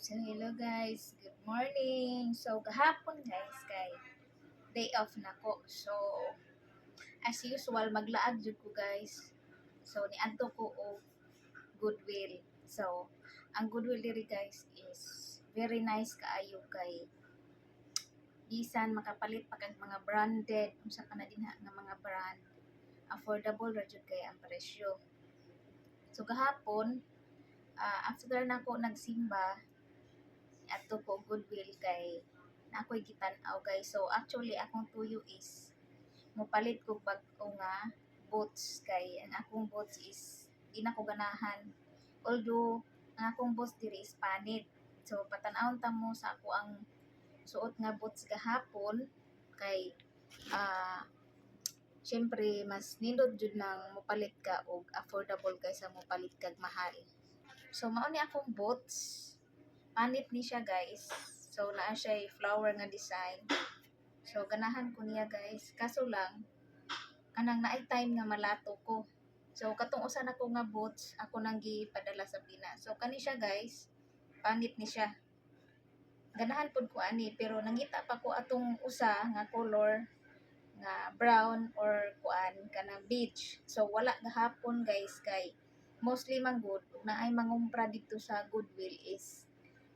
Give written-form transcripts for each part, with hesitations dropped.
So, hello guys. Good morning. So, gahapon guys, kay day off na ko. So, as usual, maglaag jud ko guys. So, niadto ko og Goodwill. So, ang Goodwill diri guys is very nice kaayo kay bisan makapalit pa kag mga branded unsa pa na dinha nga mga brand. Affordable ra jud kay ang presyo. So, gahapon, after na ko nagsimba, ato ko Goodwill kay na ako'y gitan-aw guys. So actually akong tuyo is mopalit ko bag-o nga boots kay ang akong boots is di na ko ganahan. Although ang akong boots diri is panit. So patan-awon ta mo sa ako ang suot nga boots gahapon kay syempre mas nindot jud nang mopalit ka og affordable kaysa mopalit kag mahal. So mao ni akong boots. Panit ni siya guys. So naa siya flower nga design. So ganahan ko niya guys. Kaso lang kanang naay time nga malato ko. So katong usa na ko nga boots ako nang gipadala sa Pinas. So kani siya guys. Panit ni siya. Ganahan pud ko ani pero nangita pa ko atong usa nga color nga brown or kuan kanang beige. So wala gahapon guys kay mostly man good na ay mangumpra dito sa Goodwill is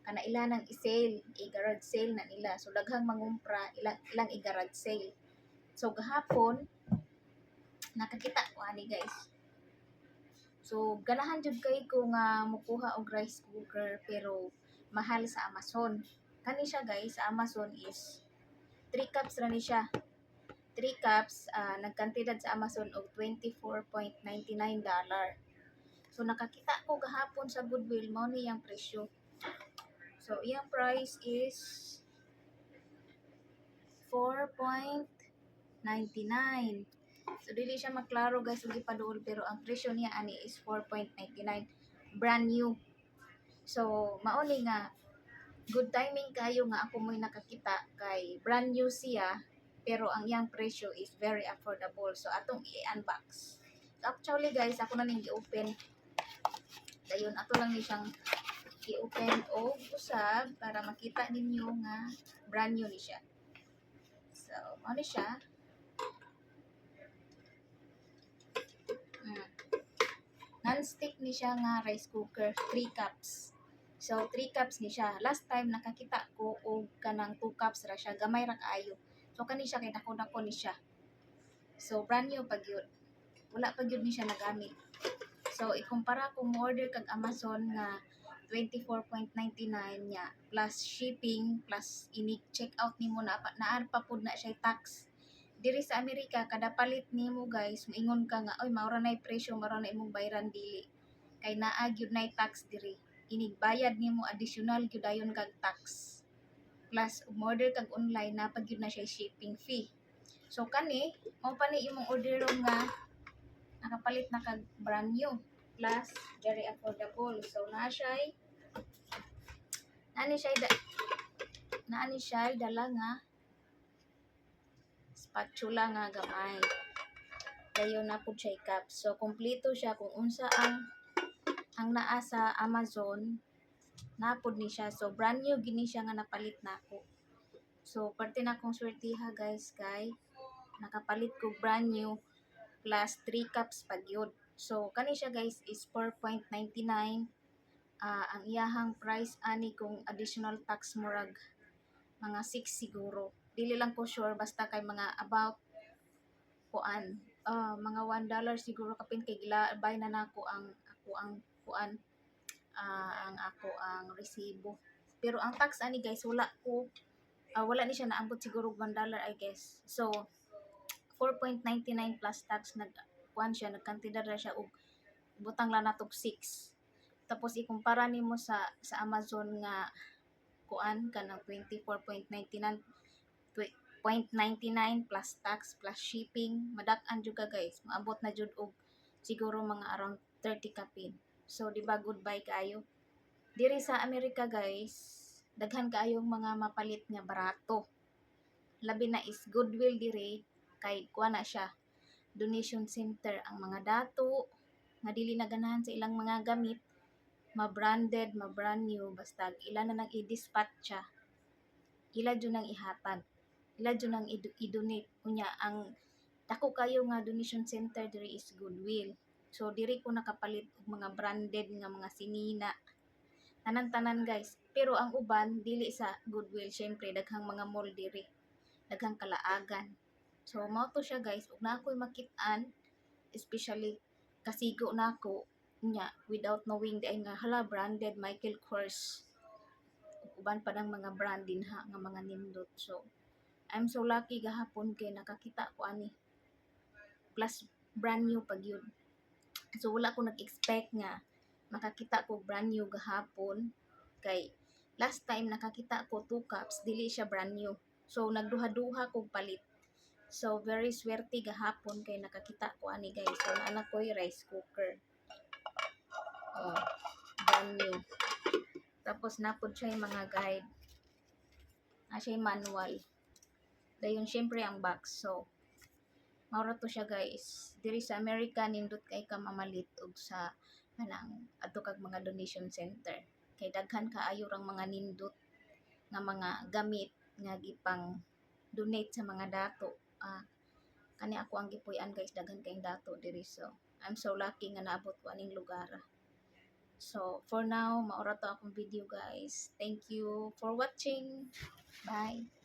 kana ila nang i-sale, i-garage sale na nila. So daghang mangumpra ilang i-garage sale. So gahapon nakakita ko ani guys. So ganahan jud kay ko nga mokuha og rice cooker pero mahal sa Amazon. Kani siya guys, sa Amazon is 3 cups ra ni siya. 3 cups nagkantidad sa Amazon og $24.99. So nakakita ko gahapon sa Goodwill mao ni yang presyo. So iyang price is $4.99. So dili siya maklaro guys ug ipaduol pero ang presyo niya ani is $4.99 brand new. So mao ni nga good timing kayo nga ako mo'y nakakita kay brand new siya pero ang iyang presyo is very affordable. So atong i-unbox. So actually guys ako na ning gi-open. Dayon ato lang ni siyang i-open o usab para makita ninyo nga brand new ni siya. So ano siya? Non-stick ni siya nga rice cooker, 3 cups. So 3 cups ni siya. Last time nakakita ko og kanang 2 cups ra siya, gamay ra kaayo. So kani siya kay dako-dako ni siya. So brand new pag yun. Wala pag yun ni siya nagamit. So ikumpara ko mo order kag Amazon nga $24.99 niya plus shipping plus ini check out nimo na pa pud na siya tax. Diri sa Amerika kada palit nimo guys moingon ka nga oy maura nay presyo maura na imong bayran dili kay naa gyud nay tax diri inig bayad nimo additional gyud dayon kag tax plus order kag online na pag gyud na siya shipping fee. So kani mao pa ni imong order nga nakapalit na kag brand new plus very affordable. So naa siya dala nga spatula nga gamay. Dayon na po siya cup. So kompleto siya kung unsa ang naa sa Amazon napod ni siya. So brand new gini siya nga napalit nako. So parte na kong swertiha guys kay nakapalit ko brand new plus 3 cups pag yun. So kani siya guys is $4.99. Ang iyahang price ani kung additional tax murag mga 6 siguro. Dili lang ko sure basta kay mga about kuan mga $1 siguro kapin kay gilabay na nako ang ang resibo. Pero ang tax ani guys wala ni siya naambot siguro $1 I guess. So $4.99 plus tax kuan siya nagkantidad ra siya og butang lang natog 6. Tapos ikumpara nimo sa Amazon nga kuan kanang $24.99 plus tax plus shipping madak-an jud ka guys maabot na jud og siguro mga around 30 kapin. So di ba good buy kaayo diri sa Amerika guys daghan kaayong mga mapalit nga barato labi na is Goodwill diri kay kuan na siya donation center ang mga dato nga dili na ganahan sa ilang mga gamit ma-branded, ma-brand new, basta ila na nang i-dispatch siya, ila dyan nang ihatag, ila dyan nang i-donate. Unya, ang dako kayo nga donation center diri is Goodwill. So, diri ko nakapalit og mga branded nga mga sinina. Tanan-tanan guys. Pero ang uban, dili sa Goodwill. Syempre, daghang mga mall diri. Daghang kalaagan. So, mao to siya guys. Ug na ako'y makit-an, especially kasigo na ako, nya, without knowing di ay nga, hala, branded Michael Kors. Uban pa ng mga brand din ha, nga mga nindot. So, I'm so lucky gahapon kay nakakita ko ani. Plus, brand new pag yun. So, wala ko nag-expect nga makakita ko brand new gahapon. Kay, last time nakakita ko 2 cups, dili siya brand new. So, nagduha-duha kong palit. So, very swerte gahapon kay nakakita ko ani guys. So, anak ko yung rice cooker. Oh, brand new. Tapos, napod siya yung mga guide. Siya yung manual. Dayon, syempre ang box. So, maura to siya guys. Diri sa America, nindot kay ka mamalit og sa kanang adto kag mga donation center. Kay daghan kaayo rang mga nindot nga mga gamit nga gipang donate sa mga dato. Kani ako ang gipuy-an guys, daghan kayong dato diri. So, I'm so lucky nga naabot ko aning lugar. So, for now, maura to akong video guys. Thank you for watching. Bye.